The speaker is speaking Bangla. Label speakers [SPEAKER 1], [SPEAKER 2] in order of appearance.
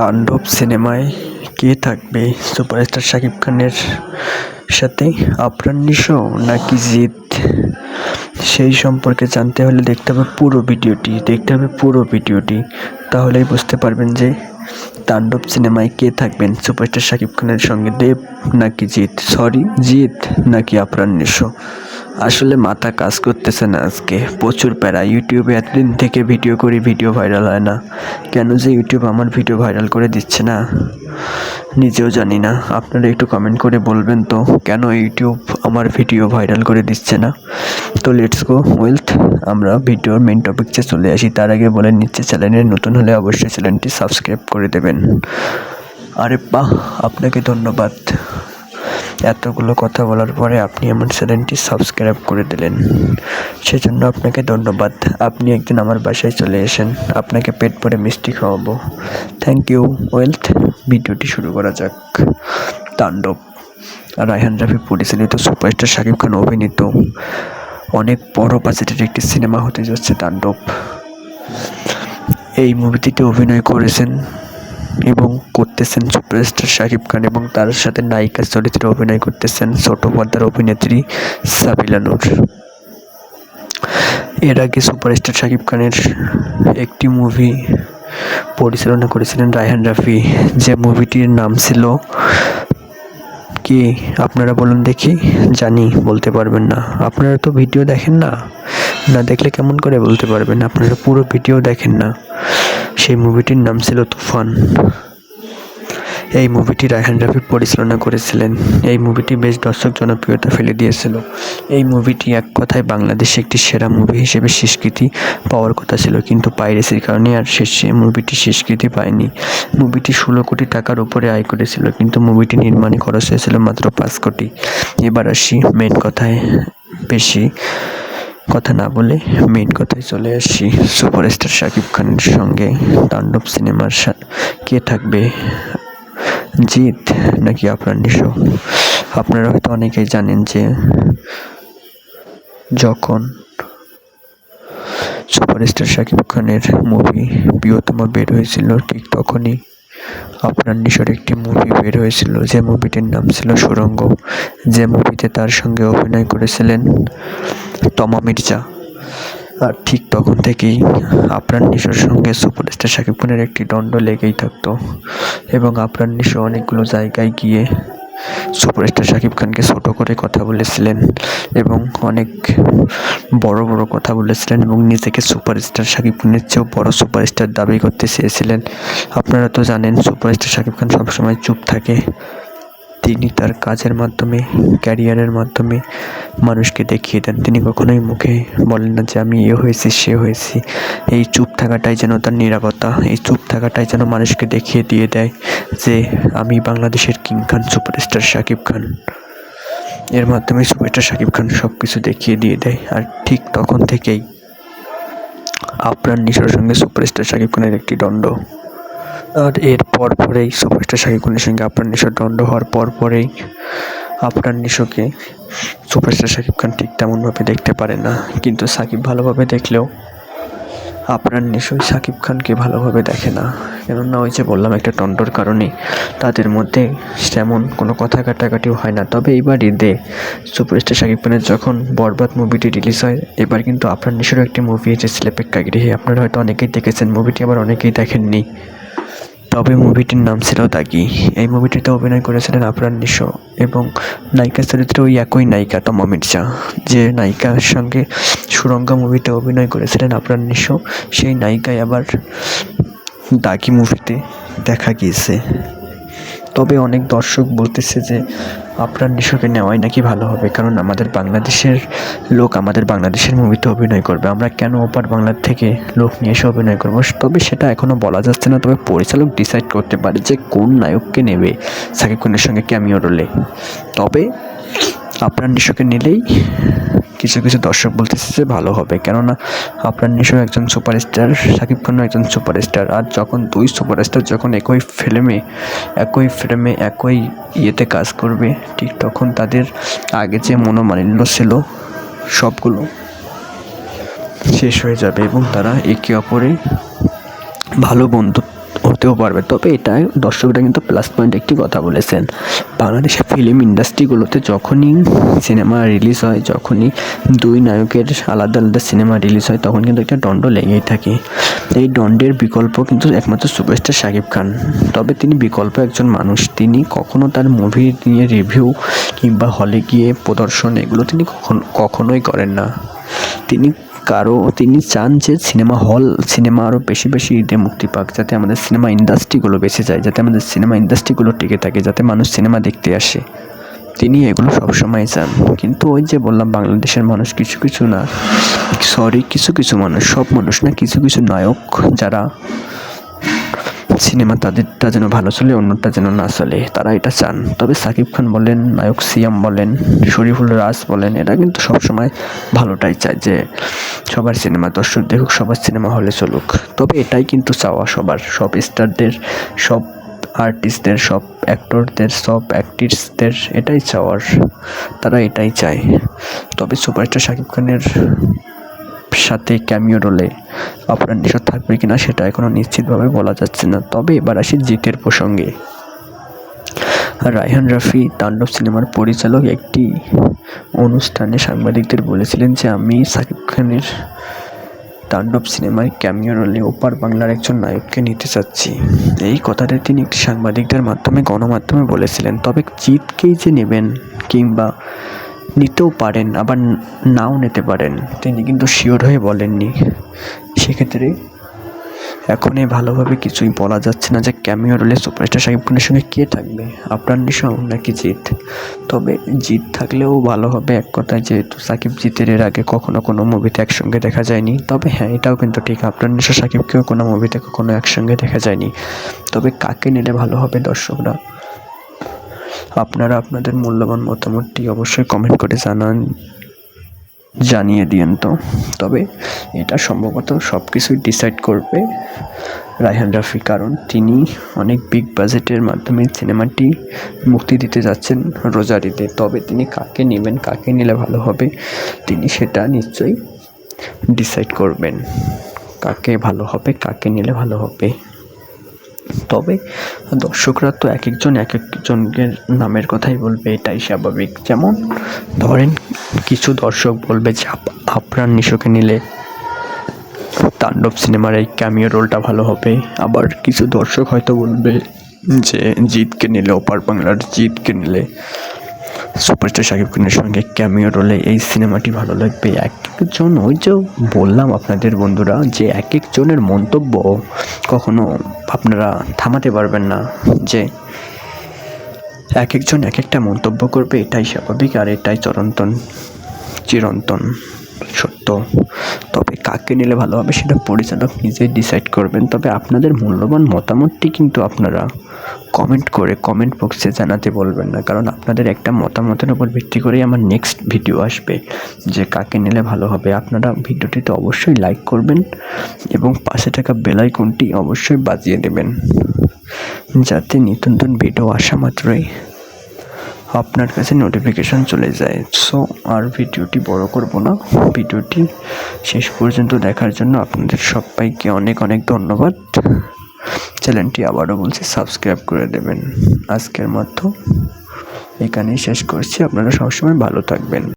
[SPEAKER 1] তাণ্ডব সিনেমায় কে থাকবে সুপারস্টার শাকিব খানের সাথে, আফরান নিশো নাকি জিৎ? সেই সম্পর্কে জানতে হলে দেখতে হবে পুরো ভিডিওটি। তাহলেই বুঝতে পারবেন যে তাণ্ডব সিনেমায় কে থাকবেন সুপারস্টার শাকিব খানের সঙ্গে, দেব নাকি জিৎ নাকি আফরান নিশো। আসলে মাথা কাজ করতেছে না আজকে, প্রচুর প্যারা। ইউটিউবে এতদিন থেকে ভিডিও করি, ভিডিও ভাইরাল হয় না। কেন যে ইউটিউব আমার ভিডিও ভাইরাল করে দিচ্ছে না নিজেও জানি না। আপনারা একটু কমেন্ট করে বলবেন তো কেন ইউটিউব আমার ভিডিও ভাইরাল করে দিচ্ছে না। তো লেটস গো ওয়েলথ, আমরা ভিডিওর মেন টপিকসে চলে আসি। তার আগে বলে নিচ্ছে, চ্যানেলে নতুন হলে অবশ্যই চ্যানেলটি সাবস্ক্রাইব করে দেবেন। আরে বাহ, আপনাকে ধন্যবাদ। এতগুলো কথা বলার পরে আপনি আমার চ্যানেলটি সাবস্ক্রাইব করে দিলেন, সেজন্য আপনাকে ধন্যবাদ। আপনি একদিন আমার বাসায় চলে এসেন, আপনাকে পেট ভরে মিষ্টি খাওয়াবো। Thank you. ওয়েলথ, ভিডিওটি শুরু করা যাক। তাণ্ডব, রায়হান রাফি পরিচালিত, সুপারস্টার শাকিব খান অভিনীত অনেক বড় বাজেটের একটি সিনেমা হতে যাচ্ছে তাণ্ডব। এই মুভিটিতে অভিনয় করেছেন এবং করতেছেন সুপারস্টার শাকিব খান, এবং তার সাথে নায়িকা চরিত্রে অভিনয় করতেছেন ছোট পর্দার অভিনেত্রী সাবিলা নূর। এর আগে সুপারস্টার শাকিব খানের একটি মুভি পরিচালনা করেছিলেন রায়হান রাফি, যে মুভিটির নাম ছিল কি আপনারা বলুন দেখি। জানি বলতে পারবেন না, আপনারা তো ভিডিও দেখেন না, না দেখলে কেমন করে বলতে পারবেন? আপনারা পুরো ভিডিও দেখেন না। সেই মুভিটির নাম ছিল তুফান। এই মুভিটি রায়হান রাফি পরিচালনা করেছিলেন। এই মুভিটি বেশ দর্শক জনপ্রিয়তা ফেলে দিয়েছিল। এই মুভিটি এক কথায় বাংলাদেশে একটি সেরা মুভি হিসেবে স্বীকৃতি পাওয়ার কথা ছিল, কিন্তু পাইরেসির কারণে আর মুভিটি স্বীকৃতি পায়নি। মুভিটি 16 কোটি টাকার উপরে আয় করেছিল, কিন্তু মুভিটি নির্মাণে খরচ হয়েছিল মাত্র 5 কোটি। এবার আসি মেন কথায়, বেশি কথা না বলে মেন কথায় চলে আসি। সুপারস্টার শাকিব খানের সঙ্গে তাণ্ডব সিনেমার কে থাকবে, জিৎ নাকি আফরান নিশো? আপনারা হয়তো অনেকেই জানেন যে যখন সুপারস্টার শাকিব খানের মুভি প্রিয়তমা বের হয়েছিল, ঠিক তখনই আফরান নিশোর একটি মুভি বের হয়েছিল, যে মুভিটির নাম ছিল সুড়ঙ্গ, যে মুভিতে তার সঙ্গে অভিনয় করেছিলেন তমা মির্জা। আর ঠিক তখন থেকেই আফরান নিশোর সঙ্গে সুপারস্টার শাকিব খানের একটি দ্বন্দ্ব লেগেই থাকতো, এবং আফরান নিশো অনেকগুলো জায়গায় গিয়ে সুপারস্টার শাকিব খানকে ছোট করে কথা বলেছিলেন, এবং অনেক বড় বড় কথা বলেছিলেন, এবং নিজেকে সুপারস্টার শাকিব খানের চেয়েও বড় সুপারস্টার দাবি করতে চেয়েছিলেন। আপনারা তো জানেন সুপারস্টার শাকিব খান সবসময় চুপ থাকে। তিনি তার কাজের মাধ্যমে, ক্যারিয়ারের মাধ্যমে মানুষকে দেখিয়ে দেন। তিনি কখনোই মুখে বলেন না যে আমি এ হয়েছি সে হয়েছি। এই চুপ থাকাটাই যেন তার নিরাপত্তা, এই চুপ থাকাটাই যেন মানুষকে দেখিয়ে দিয়ে দেয় যে আমি বাংলাদেশের কিং খান, সুপারস্টার শাকিব খান। এর মাধ্যমে সুপারস্টার শাকিব খান সব কিছু দেখিয়ে দিয়ে দেয়। আর ঠিক তখন থেকেই আফরান নিশোর সঙ্গে সুপারস্টার শাকিব খানের একটি দ্বন্দ্ব। আর এর পরেই সুপারস্টার শাকিব খানের সঙ্গে আফরান নিশোর দ্বন্দ্ব হওয়ার পরেই আফরান নিশোকে সুপারস্টার শাকিব খান ঠিক তেমনভাবে দেখতে পারে না, কিন্তু সাকিব ভালোভাবে দেখলেও আফরান নিশো শাকিব খানকে ভালোভাবে দেখে না। কেননা ওই যে বললাম, একটা দ্বন্দ্বর কারণে তাদের মধ্যে তেমন কোনো কথা কাটাকাটিও হয় না। তবে এবার ঈদে সুপারস্টার শাকিব খানের যখন বরবাদ মুভিটি রিলিজ হয়, এবার কিন্তু আফরান নিশোরও একটি মুভি এসেছিল প্রেক্ষাগৃহে। আপনারা হয়তো অনেকেই দেখেছেন মুভিটি, আবার অনেকেই দেখেননি। তবে মুভিটির নাম ছিল দাগি। এই মুভিটিতে অভিনয় করেছিলেন আফরান নিশো, এবং নায়িকা চরিত্রে ওই একই নায়িকা তমা মির্জা, যে নায়িকার সঙ্গে সুড়ঙ্গ মুভিতে অভিনয় করেছিলেন আফরান নিশো, সেই নায়িকায় আবার দাগি মুভিতে দেখা গিয়েছে। তবে অনেক দর্শক বলতেছে যে আফরান নিশোকে নেওয়াই নাকি ভালো হবে, কারণ আমাদের বাংলাদেশের লোক আমাদের বাংলাদেশের মুভিতে অভিনয় করবে, আমরা কেন ওপার বাংলার থেকে লোক নিয়ে এসে অভিনয় করবো? তবে সেটা এখনও বলা যাচ্ছে না। তবে পরিচালক ডিসাইড করতে পারে যে কোন নায়ককে নেবে শাকিব খানের সঙ্গে ক্যামিও রোলে। তবে আফরান নিশোকে নিলেই কিছু কিছু দর্শক বলতেছে যে ভালো হবে, কেননা আফরান নিশো একজন সুপারস্টার, শাকিব খানও একজন সুপারস্টার। আর যখন দুই সুপারস্টার যখন একই ফ্রেমে একই ইয়েতে কাজ করবে, ঠিক তখন তাদের আগে যে মনোমালিন্য ছিল সবগুলো শেষ হয়ে যাবে, এবং তারা একে অপরে ভালো বন্ধু হতেও পারবে। তবে এটা দর্শকরা কিন্তু প্লাস পয়েন্ট একটি কথা বলেছেন, বাংলাদেশের ফিল্ম ইন্ডাস্ট্রিগুলোতে যখনই সিনেমা রিলিজ হয়, যখনই দুই নায়কের আলাদা আলাদা সিনেমা রিলিজ হয়, তখন কিন্তু একটা দ্বন্দ্ব লেগেই থাকে। এই দ্বন্দ্বের বিকল্প কিন্তু একমাত্র সুপারস্টার শাকিব খান। তবে তিনি বিকল্প একজন মানুষ, তিনি কখনো তার মুভি নিয়ে রিভিউ কিংবা হলে গিয়ে প্রদর্শন এগুলো তিনি কখনোই করেন না। তিনি চান যে সিনেমা আরও বেশি বেশি ঈদে মুক্তি পাক, যাতে আমাদের সিনেমা ইন্ডাস্ট্রিগুলো বেঁচে যায়, যাতে আমাদের সিনেমা ইন্ডাস্ট্রিগুলো টিকে থাকে, যাতে মানুষ সিনেমা দেখতে আসে। তিনি এগুলো সবসময় চান। কিন্তু ওই যে বললাম, বাংলাদেশের মানুষ কিছু কিছু মানুষ, সব মানুষ না, কিছু নায়ক যারা সিনেমা তাদেরটা যেন ভালো চলে, অন্যটা যেন না চলে, তারা এটা চান। তবে শাকিব খান বলেন, নায়ক সিয়াম বলেন, শরীফুল রাজ বলেন, এরা কিন্তু সবসময় ভালোটাই চায়, যে সবার সিনেমা দর্শক দেখুক, সবার সিনেমা হলে চলুক। তবে এটাই কিন্তু চাওয়া সবার, সব স্টারদের, সব আর্টিস্টদের, সব অ্যাক্টরদের, সব অ্যাক্ট্রেসদের এটাই চাওয়ার, তারা এটাই চায়। তবে সুপারস্টার শাকিব খানের সাথে ক্যামিও রোলে আপনার নিশা থাকবে কিনা সেটা এখনও নিশ্চিতভাবে বলা যাচ্ছে না। তবে এবার আসি জিতের প্রসঙ্গে। রায়হান রাফি তাণ্ডব সিনেমার পরিচালক একটি অনুষ্ঠানে সাংবাদিকদের বলেছিলেন যে আমি শাকিব খানের তাণ্ডব সিনেমায় ক্যামিও রোলে ওপার বাংলার একজন নায়ককে নিতে চাচ্ছি। এই কথাটা তিনি একটি সাংবাদিকদের মাধ্যমে গণমাধ্যমে বলেছিলেন। তবে জিতকেই যে নেবেন কিংবা নিতেও পারেন, আবার নাও নিতে পারেন, তিনি কিন্তু শিওর হয়ে বলেননি। সেক্ষেত্রে এখন ভালোভাবে কিছুই বলা যাচ্ছে না যে ক্যামিও রোলে সুপারস্টার শাকিব খানের সঙ্গে কে থাকবে, আফরান নিশো নাকি জিৎ। তবে জিৎ থাকলেও ভালো হবে এক কথায়, যেহেতু সাকিব জিতের এর আগে কখনো কোনো মুভিতে একসঙ্গে দেখা যায়নি। তবে হ্যাঁ, এটাও কিন্তু ঠিক, আফরান নিশো সাকিবকেও কোনো মুভিতে কখনো একসঙ্গে দেখা যায়নি। তবে কাকে নিলে ভালো হবে, দর্শকরা আপনারা আপনাদের মূল্যবান মতামতটি অবশ্যই কমেন্ট করে জানিয়ে দিয়েন। তবে এটা সম্ভবত সব কিছুই ডিসাইড করবে রায়হান রাফি, কারণ তিনি অনেক বিগ বাজেটের মাধ্যমে সিনেমাটি মুক্তি দিতে যাচ্ছেন রোজার ঈদে। তবে তিনি কাকে নেবেন, কাকে নিলে ভালো হবে, তিনি সেটা নিশ্চয়ই ডিসাইড করবেন, কাকে ভালো হবে, কাকে নিলে ভালো হবে। তবে দর্শকরা তো এক একজনের নামের কথাই বলবে, এটাই স্বাভাবিক। যেমন ধরেন, কিছু দর্শক বলবে যে আফরান নিশোকে নিলে তাণ্ডব সিনেমার এই ক্যামিও রোলটা ভালো হবে। আবার কিছু দর্শক হয়তো বলবে যে জিতকে নিলে, ওপার বাংলার জিতকে নিলে সুপারস্টার শাকিব খানের সঙ্গে ক্যামিও রোলে এই সিনেমাটি ভালো লাগবে। এক একজন, ওই যে বললাম আপনাদের বন্ধুরা, যে এক একজনের মন্তব্য কখনো আপনারা থামাতে পারবেন না, যে এক একজন এক একটা মন্তব্য করবে, এটাই স্বাভাবিক আর এটাই চিরন্তন সত্য। তবে কাকে নিলে ভালো হবে সেটা পরিচালক নিজেই ডিসাইড করবেন। তবে আপনাদের মূল্যবান মতামতটি কিন্তু আপনারা কমেন্ট বক্সে জানাতে বলবেন না, কারণ আপনাদের একটা মতামতের উপর ভিত্তি করেই আমার নেক্সট ভিডিও আসবে যে কাকে নিলে ভালো হবে। আপনারা ভিডিওটিতে অবশ্যই লাইক করবেন এবং পাশে থাকা বেল আইকনটি অবশ্যই বাজিয়ে দেবেন, যাতে নতুন ভিডিও আসা মাত্রই আপনার কাছে নোটিফিকেশন চলে যায়। সো আর ভিডিওটি বড় করব না, ভিডিওটি শেষ পর্যন্ত দেখার জন্য আপনাদের সবাইকে অনেক ধন্যবাদ। চ্যানেলটি আবারও বলছি সাবস্ক্রাইব করে দেবেন। আজকের মতো এখানেই শেষ করছি, আপনারা সবসময় ভালো থাকবেন।